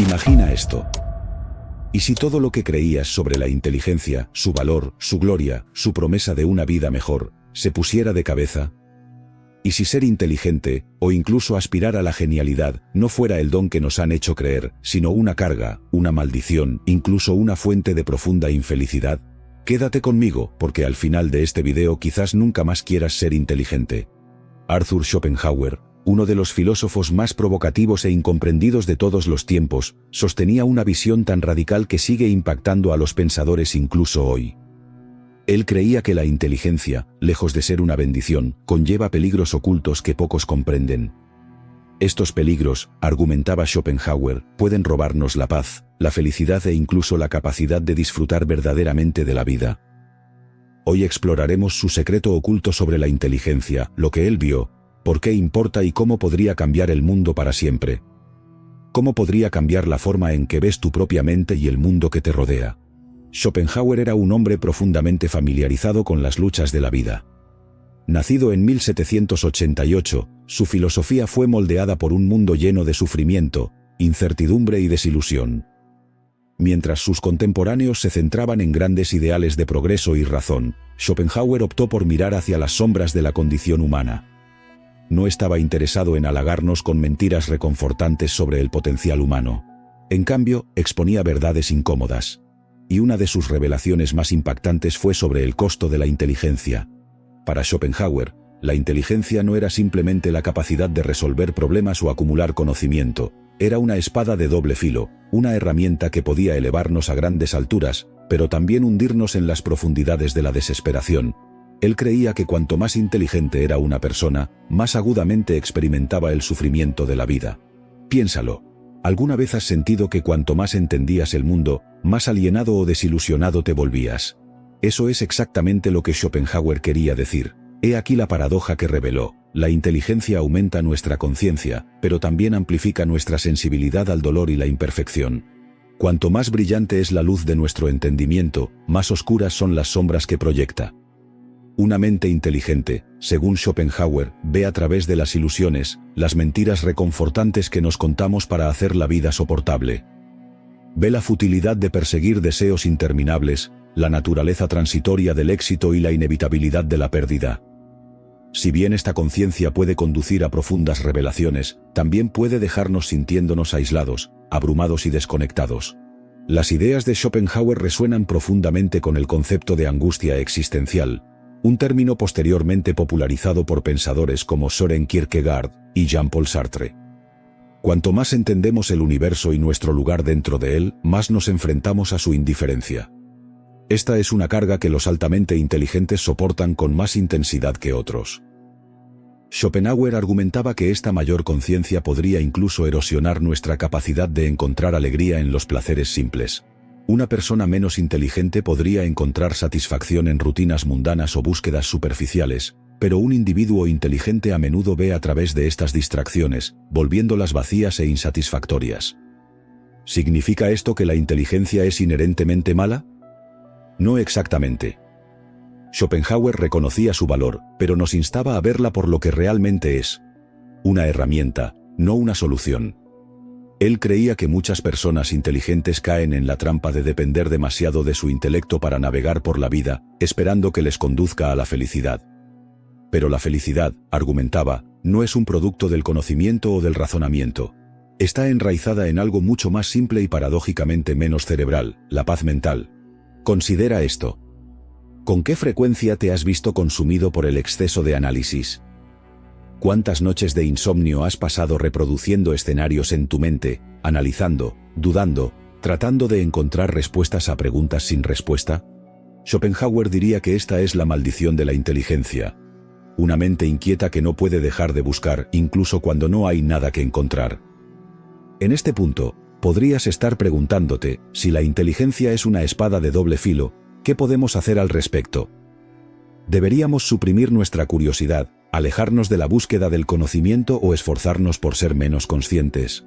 Imagina esto. ¿Y si todo lo que creías sobre la inteligencia, su valor, su gloria, su promesa de una vida mejor, se pusiera de cabeza? ¿Y si ser inteligente, o incluso aspirar a la genialidad, no fuera el don que nos han hecho creer, sino una carga, una maldición, incluso una fuente de profunda infelicidad? Quédate conmigo, porque al final de este video quizás nunca más quieras ser inteligente. Arthur Schopenhauer, uno de los filósofos más provocativos e incomprendidos de todos los tiempos, sostenía una visión tan radical que sigue impactando a los pensadores incluso hoy. Él creía que la inteligencia, lejos de ser una bendición, conlleva peligros ocultos que pocos comprenden. Estos peligros, argumentaba Schopenhauer, pueden robarnos la paz, la felicidad e incluso la capacidad de disfrutar verdaderamente de la vida. Hoy exploraremos su secreto oculto sobre la inteligencia, lo que él vio, por qué importa y cómo podría cambiar el mundo para siempre. ¿Cómo podría cambiar la forma en que ves tu propia mente y el mundo que te rodea? Schopenhauer era un hombre profundamente familiarizado con las luchas de la vida. Nacido en 1788, su filosofía fue moldeada por un mundo lleno de sufrimiento, incertidumbre y desilusión. Mientras sus contemporáneos se centraban en grandes ideales de progreso y razón, Schopenhauer optó por mirar hacia las sombras de la condición humana. No estaba interesado en halagarnos con mentiras reconfortantes sobre el potencial humano. En cambio, exponía verdades incómodas. Y una de sus revelaciones más impactantes fue sobre el costo de la inteligencia. Para Schopenhauer, la inteligencia no era simplemente la capacidad de resolver problemas o acumular conocimiento, era una espada de doble filo, una herramienta que podía elevarnos a grandes alturas, pero también hundirnos en las profundidades de la desesperación. Él creía que cuanto más inteligente era una persona, más agudamente experimentaba el sufrimiento de la vida. Piénsalo. ¿Alguna vez has sentido que cuanto más entendías el mundo, más alienado o desilusionado te volvías? Eso es exactamente lo que Schopenhauer quería decir. He aquí la paradoja que reveló. La inteligencia aumenta nuestra conciencia, pero también amplifica nuestra sensibilidad al dolor y la imperfección. Cuanto más brillante es la luz de nuestro entendimiento, más oscuras son las sombras que proyecta. Una mente inteligente, según Schopenhauer, ve a través de las ilusiones, las mentiras reconfortantes que nos contamos para hacer la vida soportable. Ve la futilidad de perseguir deseos interminables, la naturaleza transitoria del éxito y la inevitabilidad de la pérdida. Si bien esta conciencia puede conducir a profundas revelaciones, también puede dejarnos sintiéndonos aislados, abrumados y desconectados. Las ideas de Schopenhauer resuenan profundamente con el concepto de angustia existencial, un término posteriormente popularizado por pensadores como Søren Kierkegaard y Jean-Paul Sartre. Cuanto más entendemos el universo y nuestro lugar dentro de él, más nos enfrentamos a su indiferencia. Esta es una carga que los altamente inteligentes soportan con más intensidad que otros. Schopenhauer argumentaba que esta mayor conciencia podría incluso erosionar nuestra capacidad de encontrar alegría en los placeres simples. Una persona menos inteligente podría encontrar satisfacción en rutinas mundanas o búsquedas superficiales, pero un individuo inteligente a menudo ve a través de estas distracciones, volviéndolas vacías e insatisfactorias. ¿Significa esto que la inteligencia es inherentemente mala? No exactamente. Schopenhauer reconocía su valor, pero nos instaba a verla por lo que realmente es: una herramienta, no una solución. Él creía que muchas personas inteligentes caen en la trampa de depender demasiado de su intelecto para navegar por la vida, esperando que les conduzca a la felicidad. Pero la felicidad, argumentaba, no es un producto del conocimiento o del razonamiento. Está enraizada en algo mucho más simple y paradójicamente menos cerebral: la paz mental. Considera esto. ¿Con qué frecuencia te has visto consumido por el exceso de análisis? ¿Cuántas noches de insomnio has pasado reproduciendo escenarios en tu mente, analizando, dudando, tratando de encontrar respuestas a preguntas sin respuesta? Schopenhauer diría que esta es la maldición de la inteligencia. Una mente inquieta que no puede dejar de buscar, incluso cuando no hay nada que encontrar. En este punto, podrías estar preguntándote, si la inteligencia es una espada de doble filo, ¿qué podemos hacer al respecto? ¿Deberíamos suprimir nuestra curiosidad, alejarnos de la búsqueda del conocimiento o esforzarnos por ser menos conscientes?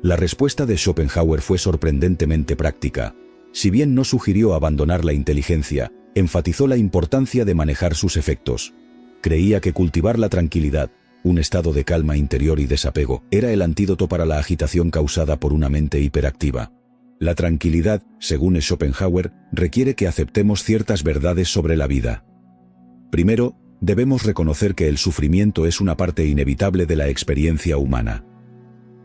La respuesta de Schopenhauer fue sorprendentemente práctica. Si bien no sugirió abandonar la inteligencia, enfatizó la importancia de manejar sus efectos. Creía que cultivar la tranquilidad, un estado de calma interior y desapego, era el antídoto para la agitación causada por una mente hiperactiva. La tranquilidad, según Schopenhauer, requiere que aceptemos ciertas verdades sobre la vida. Primero, debemos reconocer que el sufrimiento es una parte inevitable de la experiencia humana.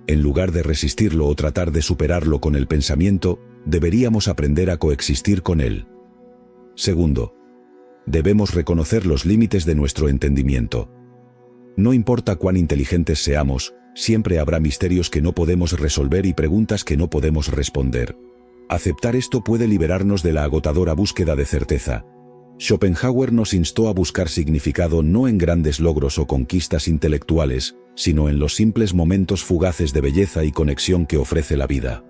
En lugar de resistirlo o tratar de superarlo con el pensamiento, deberíamos aprender a coexistir con él. Segundo, debemos reconocer los límites de nuestro entendimiento. No importa cuán inteligentes seamos, siempre habrá misterios que no podemos resolver y preguntas que no podemos responder. Aceptar esto puede liberarnos de la agotadora búsqueda de certeza. Schopenhauer nos instó a buscar significado no en grandes logros o conquistas intelectuales, sino en los simples momentos fugaces de belleza y conexión que ofrece la vida.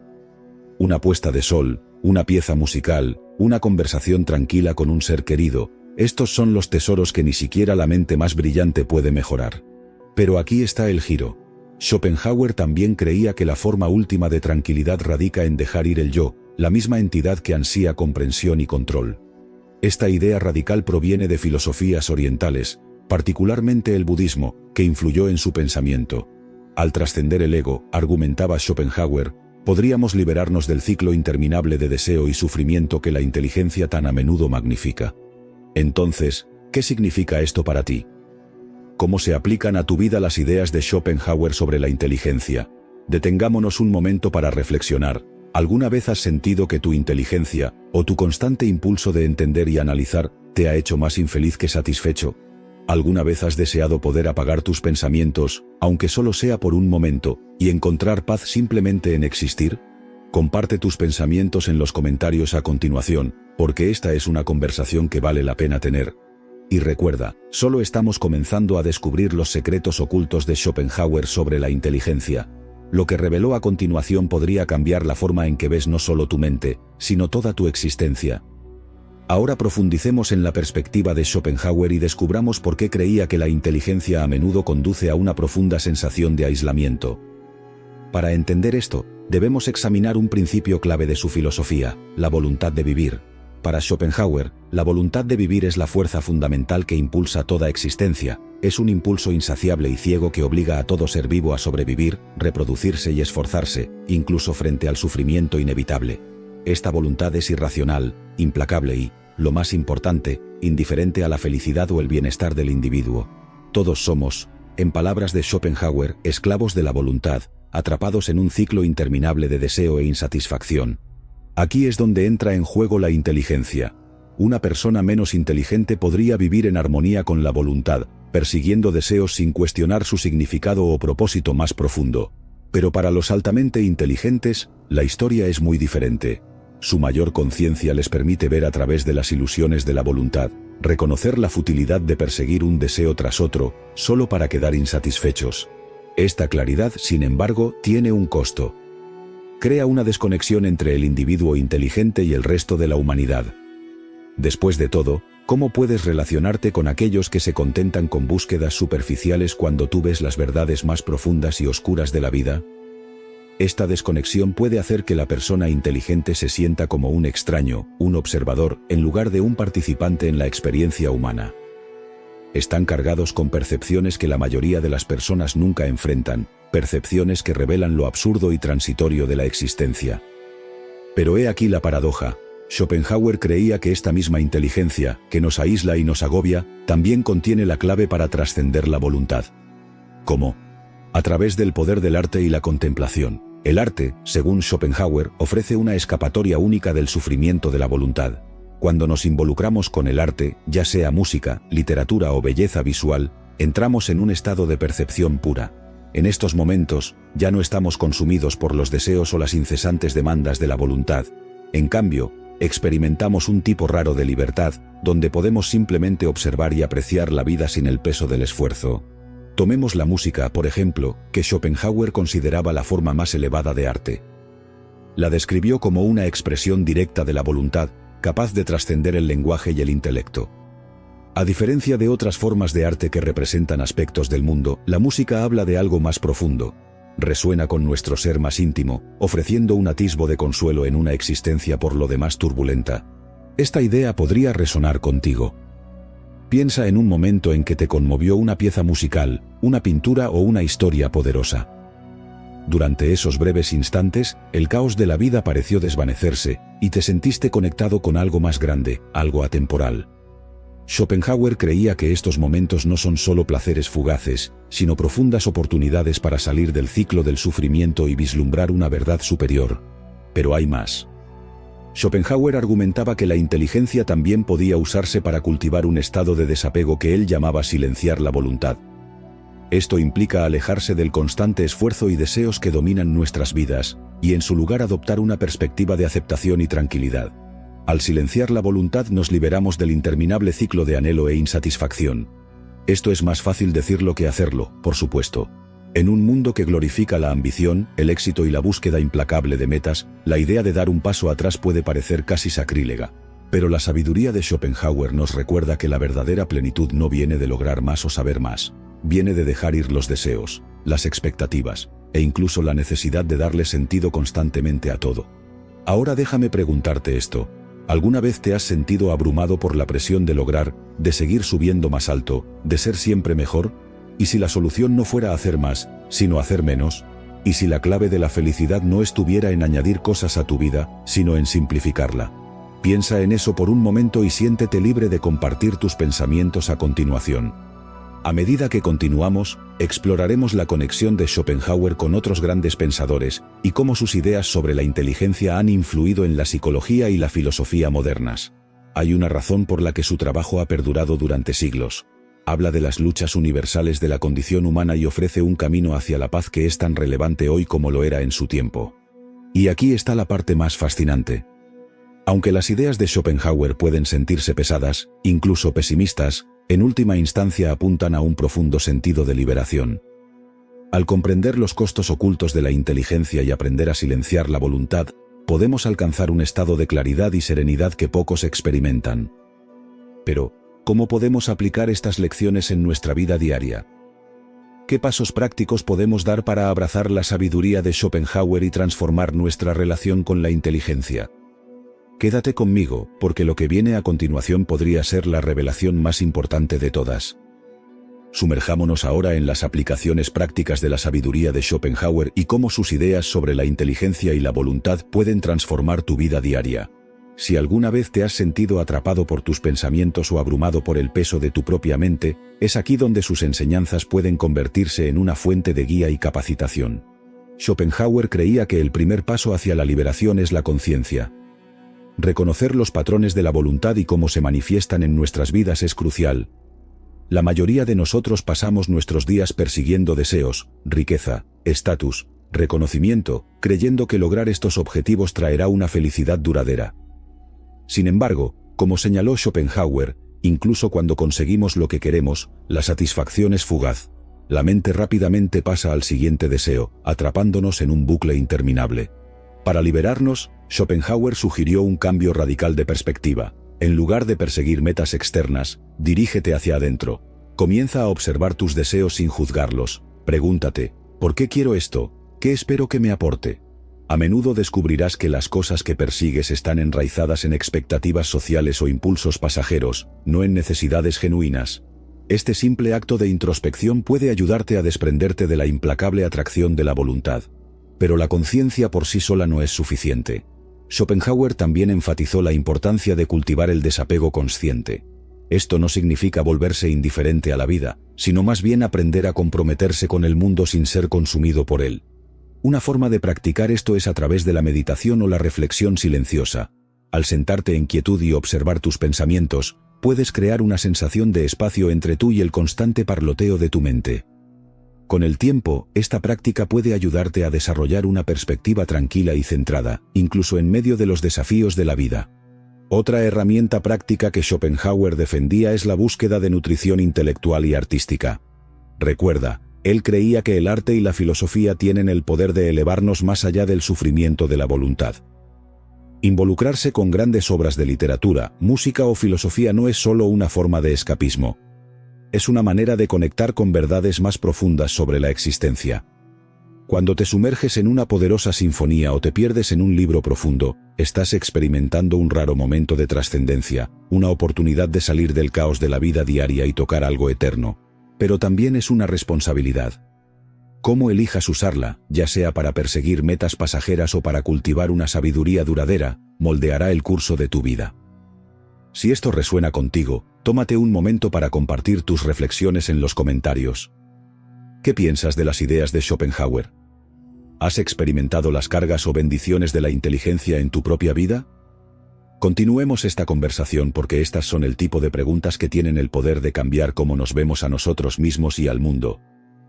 Una puesta de sol, una pieza musical, una conversación tranquila con un ser querido, estos son los tesoros que ni siquiera la mente más brillante puede mejorar. Pero aquí está el giro. Schopenhauer también creía que la forma última de tranquilidad radica en dejar ir el yo, la misma entidad que ansía comprensión y control. Esta idea radical proviene de filosofías orientales, particularmente el budismo, que influyó en su pensamiento. Al trascender el ego, argumentaba Schopenhauer, podríamos liberarnos del ciclo interminable de deseo y sufrimiento que la inteligencia tan a menudo magnifica. Entonces, ¿qué significa esto para ti? ¿Cómo se aplican a tu vida las ideas de Schopenhauer sobre la inteligencia? Detengámonos un momento para reflexionar. ¿Alguna vez has sentido que tu inteligencia, o tu constante impulso de entender y analizar, te ha hecho más infeliz que satisfecho? ¿Alguna vez has deseado poder apagar tus pensamientos, aunque solo sea por un momento, y encontrar paz simplemente en existir? Comparte tus pensamientos en los comentarios a continuación, porque esta es una conversación que vale la pena tener. Y recuerda, solo estamos comenzando a descubrir los secretos ocultos de Schopenhauer sobre la inteligencia. Lo que reveló a continuación podría cambiar la forma en que ves no solo tu mente, sino toda tu existencia. Ahora profundicemos en la perspectiva de Schopenhauer y descubramos por qué creía que la inteligencia a menudo conduce a una profunda sensación de aislamiento. Para entender esto, debemos examinar un principio clave de su filosofía, la voluntad de vivir. Para Schopenhauer, la voluntad de vivir es la fuerza fundamental que impulsa toda existencia, es un impulso insaciable y ciego que obliga a todo ser vivo a sobrevivir, reproducirse y esforzarse, incluso frente al sufrimiento inevitable. Esta voluntad es irracional, implacable y, lo más importante, indiferente a la felicidad o el bienestar del individuo. Todos somos, en palabras de Schopenhauer, esclavos de la voluntad, atrapados en un ciclo interminable de deseo e insatisfacción. Aquí es donde entra en juego la inteligencia. Una persona menos inteligente podría vivir en armonía con la voluntad, persiguiendo deseos sin cuestionar su significado o propósito más profundo. Pero para los altamente inteligentes, la historia es muy diferente. Su mayor conciencia les permite ver a través de las ilusiones de la voluntad, reconocer la futilidad de perseguir un deseo tras otro, solo para quedar insatisfechos. Esta claridad, sin embargo, tiene un costo. Crea una desconexión entre el individuo inteligente y el resto de la humanidad. Después de todo, ¿cómo puedes relacionarte con aquellos que se contentan con búsquedas superficiales cuando tú ves las verdades más profundas y oscuras de la vida? Esta desconexión puede hacer que la persona inteligente se sienta como un extraño, un observador, en lugar de un participante en la experiencia humana. Están cargados con percepciones que la mayoría de las personas nunca enfrentan, percepciones que revelan lo absurdo y transitorio de la existencia. Pero he aquí la paradoja. Schopenhauer creía que esta misma inteligencia, que nos aísla y nos agobia, también contiene la clave para trascender la voluntad. ¿Cómo? A través del poder del arte y la contemplación. El arte, según Schopenhauer, ofrece una escapatoria única del sufrimiento de la voluntad. Cuando nos involucramos con el arte, ya sea música, literatura o belleza visual, entramos en un estado de percepción pura. En estos momentos, ya no estamos consumidos por los deseos o las incesantes demandas de la voluntad. En cambio, experimentamos un tipo raro de libertad, donde podemos simplemente observar y apreciar la vida sin el peso del esfuerzo. Tomemos la música, por ejemplo, que Schopenhauer consideraba la forma más elevada de arte. La describió como una expresión directa de la voluntad, capaz de trascender el lenguaje y el intelecto. A diferencia de otras formas de arte que representan aspectos del mundo, la música habla de algo más profundo. Resuena con nuestro ser más íntimo, ofreciendo un atisbo de consuelo en una existencia por lo demás turbulenta. Esta idea podría resonar contigo. Piensa en un momento en que te conmovió una pieza musical, una pintura o una historia poderosa. Durante esos breves instantes, el caos de la vida pareció desvanecerse, y te sentiste conectado con algo más grande, algo atemporal. Schopenhauer creía que estos momentos no son solo placeres fugaces, sino profundas oportunidades para salir del ciclo del sufrimiento y vislumbrar una verdad superior. Pero hay más. Schopenhauer argumentaba que la inteligencia también podía usarse para cultivar un estado de desapego que él llamaba silenciar la voluntad. Esto implica alejarse del constante esfuerzo y deseos que dominan nuestras vidas, y en su lugar adoptar una perspectiva de aceptación y tranquilidad. Al silenciar la voluntad nos liberamos del interminable ciclo de anhelo e insatisfacción. Esto es más fácil decirlo que hacerlo, por supuesto. En un mundo que glorifica la ambición, el éxito y la búsqueda implacable de metas, la idea de dar un paso atrás puede parecer casi sacrílega. Pero la sabiduría de Schopenhauer nos recuerda que la verdadera plenitud no viene de lograr más o saber más. Viene de dejar ir los deseos, las expectativas, e incluso la necesidad de darle sentido constantemente a todo. Ahora déjame preguntarte esto. ¿Alguna vez te has sentido abrumado por la presión de lograr, de seguir subiendo más alto, de ser siempre mejor? ¿Y si la solución no fuera hacer más, sino hacer menos? ¿Y si la clave de la felicidad no estuviera en añadir cosas a tu vida, sino en simplificarla? Piensa en eso por un momento y siéntete libre de compartir tus pensamientos a continuación. A medida que continuamos, exploraremos la conexión de Schopenhauer con otros grandes pensadores, y cómo sus ideas sobre la inteligencia han influido en la psicología y la filosofía modernas. Hay una razón por la que su trabajo ha perdurado durante siglos. Habla de las luchas universales de la condición humana y ofrece un camino hacia la paz que es tan relevante hoy como lo era en su tiempo. Y aquí está la parte más fascinante. Aunque las ideas de Schopenhauer pueden sentirse pesadas, incluso pesimistas, en última instancia apuntan a un profundo sentido de liberación. Al comprender los costos ocultos de la inteligencia y aprender a silenciar la voluntad, podemos alcanzar un estado de claridad y serenidad que pocos experimentan. Pero, ¿cómo podemos aplicar estas lecciones en nuestra vida diaria? ¿Qué pasos prácticos podemos dar para abrazar la sabiduría de Schopenhauer y transformar nuestra relación con la inteligencia? Quédate conmigo, porque lo que viene a continuación podría ser la revelación más importante de todas. Sumerjámonos ahora en las aplicaciones prácticas de la sabiduría de Schopenhauer y cómo sus ideas sobre la inteligencia y la voluntad pueden transformar tu vida diaria. Si alguna vez te has sentido atrapado por tus pensamientos o abrumado por el peso de tu propia mente, es aquí donde sus enseñanzas pueden convertirse en una fuente de guía y capacitación. Schopenhauer creía que el primer paso hacia la liberación es la conciencia. Reconocer los patrones de la voluntad y cómo se manifiestan en nuestras vidas es crucial. La mayoría de nosotros pasamos nuestros días persiguiendo deseos, riqueza, estatus, reconocimiento, creyendo que lograr estos objetivos traerá una felicidad duradera. Sin embargo, como señaló Schopenhauer, incluso cuando conseguimos lo que queremos, la satisfacción es fugaz. La mente rápidamente pasa al siguiente deseo, atrapándonos en un bucle interminable. Para liberarnos, Schopenhauer sugirió un cambio radical de perspectiva. En lugar de perseguir metas externas, dirígete hacia adentro. Comienza a observar tus deseos sin juzgarlos. Pregúntate, ¿por qué quiero esto? ¿Qué espero que me aporte? A menudo descubrirás que las cosas que persigues están enraizadas en expectativas sociales o impulsos pasajeros, no en necesidades genuinas. Este simple acto de introspección puede ayudarte a desprenderte de la implacable atracción de la voluntad. Pero la conciencia por sí sola no es suficiente. Schopenhauer también enfatizó la importancia de cultivar el desapego consciente. Esto no significa volverse indiferente a la vida, sino más bien aprender a comprometerse con el mundo sin ser consumido por él. Una forma de practicar esto es a través de la meditación o la reflexión silenciosa. Al sentarte en quietud y observar tus pensamientos, puedes crear una sensación de espacio entre tú y el constante parloteo de tu mente. Con el tiempo, esta práctica puede ayudarte a desarrollar una perspectiva tranquila y centrada, incluso en medio de los desafíos de la vida. Otra herramienta práctica que Schopenhauer defendía es la búsqueda de nutrición intelectual y artística. Recuerda, él creía que el arte y la filosofía tienen el poder de elevarnos más allá del sufrimiento de la voluntad. Involucrarse con grandes obras de literatura, música o filosofía no es solo una forma de escapismo. Es una manera de conectar con verdades más profundas sobre la existencia. Cuando te sumerges en una poderosa sinfonía o te pierdes en un libro profundo, estás experimentando un raro momento de trascendencia, una oportunidad de salir del caos de la vida diaria y tocar algo eterno. Pero también es una responsabilidad. Cómo elijas usarla, ya sea para perseguir metas pasajeras o para cultivar una sabiduría duradera, moldeará el curso de tu vida. Si esto resuena contigo, tómate un momento para compartir tus reflexiones en los comentarios. ¿Qué piensas de las ideas de Schopenhauer? ¿Has experimentado las cargas o bendiciones de la inteligencia en tu propia vida? Continuemos esta conversación porque estas son el tipo de preguntas que tienen el poder de cambiar cómo nos vemos a nosotros mismos y al mundo.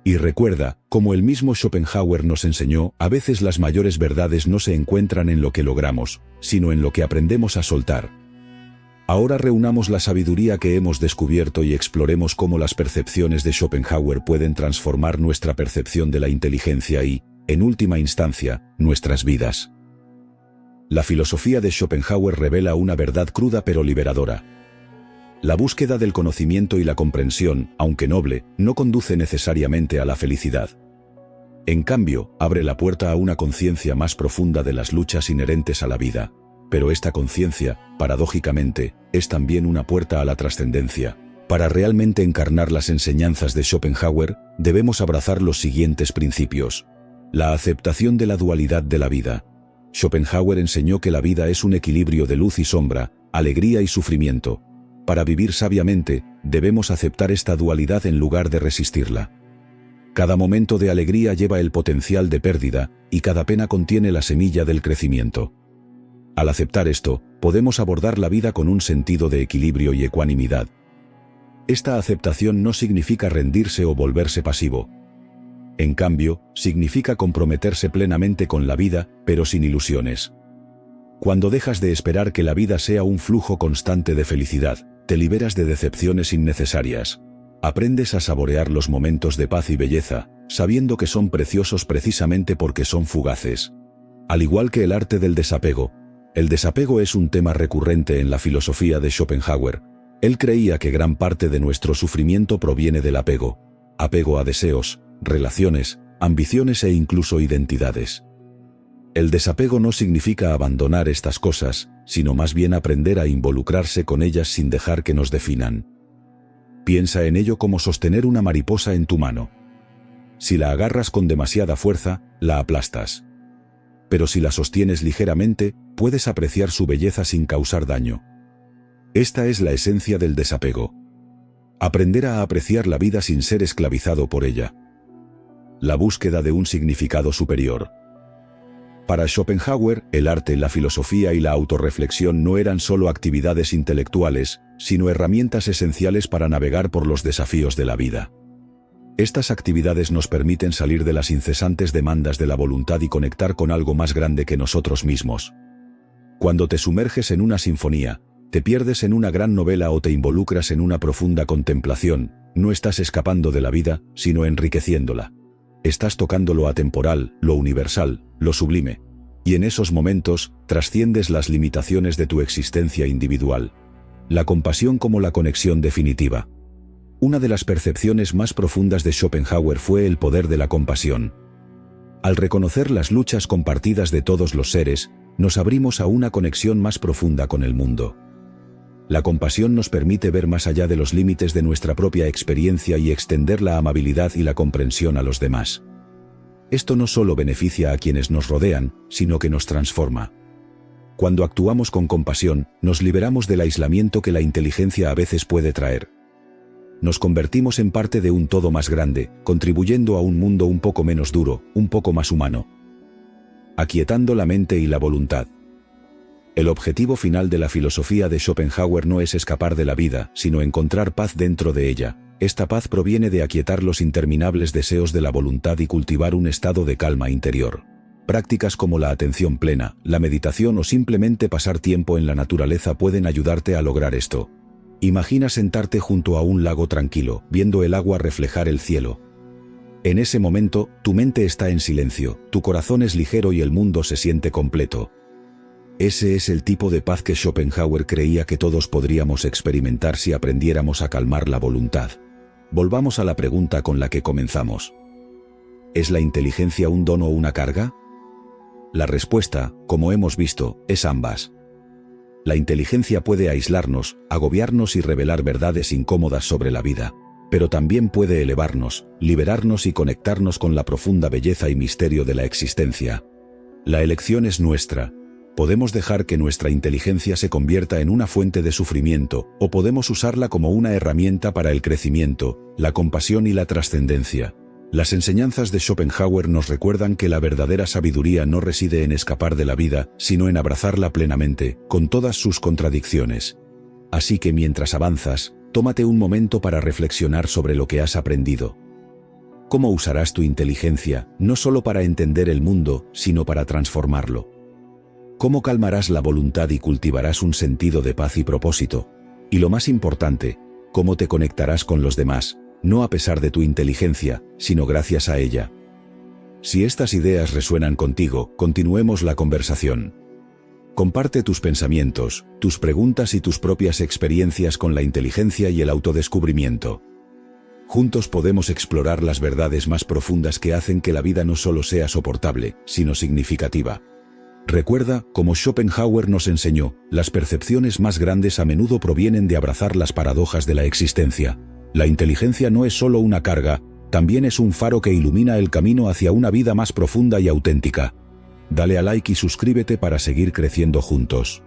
Y recuerda, como el mismo Schopenhauer nos enseñó, a veces las mayores verdades no se encuentran en lo que logramos, sino en lo que aprendemos a soltar. Ahora reunamos la sabiduría que hemos descubierto y exploremos cómo las percepciones de Schopenhauer pueden transformar nuestra percepción de la inteligencia y, en última instancia, nuestras vidas. La filosofía de Schopenhauer revela una verdad cruda pero liberadora. La búsqueda del conocimiento y la comprensión, aunque noble, no conduce necesariamente a la felicidad. En cambio, abre la puerta a una conciencia más profunda de las luchas inherentes a la vida. Pero esta conciencia, paradójicamente, es también una puerta a la trascendencia. Para realmente encarnar las enseñanzas de Schopenhauer, debemos abrazar los siguientes principios. La aceptación de la dualidad de la vida. Schopenhauer enseñó que la vida es un equilibrio de luz y sombra, alegría y sufrimiento. Para vivir sabiamente, debemos aceptar esta dualidad en lugar de resistirla. Cada momento de alegría lleva el potencial de pérdida, y cada pena contiene la semilla del crecimiento. Al aceptar esto, podemos abordar la vida con un sentido de equilibrio y ecuanimidad. Esta aceptación no significa rendirse o volverse pasivo. En cambio, significa comprometerse plenamente con la vida, pero sin ilusiones. Cuando dejas de esperar que la vida sea un flujo constante de felicidad, te liberas de decepciones innecesarias. Aprendes a saborear los momentos de paz y belleza, sabiendo que son preciosos precisamente porque son fugaces. Al igual que el arte del desapego, el desapego es un tema recurrente en la filosofía de Schopenhauer. Él creía que gran parte de nuestro sufrimiento proviene del apego. Apego a deseos, relaciones, ambiciones e incluso identidades. El desapego no significa abandonar estas cosas, sino más bien aprender a involucrarse con ellas sin dejar que nos definan. Piensa en ello como sostener una mariposa en tu mano. Si la agarras con demasiada fuerza, la aplastas. Pero si la sostienes ligeramente, puedes apreciar su belleza sin causar daño. Esta es la esencia del desapego. Aprender a apreciar la vida sin ser esclavizado por ella. La búsqueda de un significado superior. Para Schopenhauer, el arte, la filosofía y la autorreflexión no eran solo actividades intelectuales, sino herramientas esenciales para navegar por los desafíos de la vida. Estas actividades nos permiten salir de las incesantes demandas de la voluntad y conectar con algo más grande que nosotros mismos. Cuando te sumerges en una sinfonía, te pierdes en una gran novela o te involucras en una profunda contemplación, no estás escapando de la vida, sino enriqueciéndola. Estás tocando lo atemporal, lo universal, lo sublime. Y en esos momentos, trasciendes las limitaciones de tu existencia individual. La compasión como la conexión definitiva. Una de las percepciones más profundas de Schopenhauer fue el poder de la compasión. Al reconocer las luchas compartidas de todos los seres, nos abrimos a una conexión más profunda con el mundo. La compasión nos permite ver más allá de los límites de nuestra propia experiencia y extender la amabilidad y la comprensión a los demás. Esto no solo beneficia a quienes nos rodean, sino que nos transforma. Cuando actuamos con compasión, nos liberamos del aislamiento que la inteligencia a veces puede traer. Nos convertimos en parte de un todo más grande, contribuyendo a un mundo un poco menos duro, un poco más humano. Aquietando la mente y la voluntad. El objetivo final de la filosofía de Schopenhauer no es escapar de la vida, sino encontrar paz dentro de ella. Esta paz proviene de aquietar los interminables deseos de la voluntad y cultivar un estado de calma interior. Prácticas como la atención plena, la meditación o simplemente pasar tiempo en la naturaleza pueden ayudarte a lograr esto. Imagina sentarte junto a un lago tranquilo, viendo el agua reflejar el cielo. En ese momento, tu mente está en silencio, tu corazón es ligero y el mundo se siente completo. Ese es el tipo de paz que Schopenhauer creía que todos podríamos experimentar si aprendiéramos a calmar la voluntad. Volvamos a la pregunta con la que comenzamos. ¿Es la inteligencia un don o una carga? La respuesta, como hemos visto, es ambas. La inteligencia puede aislarnos, agobiarnos y revelar verdades incómodas sobre la vida, pero también puede elevarnos, liberarnos y conectarnos con la profunda belleza y misterio de la existencia. La elección es nuestra. Podemos dejar que nuestra inteligencia se convierta en una fuente de sufrimiento, o podemos usarla como una herramienta para el crecimiento, la compasión y la trascendencia. Las enseñanzas de Schopenhauer nos recuerdan que la verdadera sabiduría no reside en escapar de la vida, sino en abrazarla plenamente, con todas sus contradicciones. Así que mientras avanzas, tómate un momento para reflexionar sobre lo que has aprendido. ¿Cómo usarás tu inteligencia, no solo para entender el mundo, sino para transformarlo? ¿Cómo calmarás la voluntad y cultivarás un sentido de paz y propósito? Y lo más importante, ¿cómo te conectarás con los demás, no a pesar de tu inteligencia, sino gracias a ella? Si estas ideas resuenan contigo, continuemos la conversación. Comparte tus pensamientos, tus preguntas y tus propias experiencias con la inteligencia y el autodescubrimiento. Juntos podemos explorar las verdades más profundas que hacen que la vida no solo sea soportable, sino significativa. Recuerda, como Schopenhauer nos enseñó, las percepciones más grandes a menudo provienen de abrazar las paradojas de la existencia. La inteligencia no es solo una carga, también es un faro que ilumina el camino hacia una vida más profunda y auténtica. Dale a like y suscríbete para seguir creciendo juntos.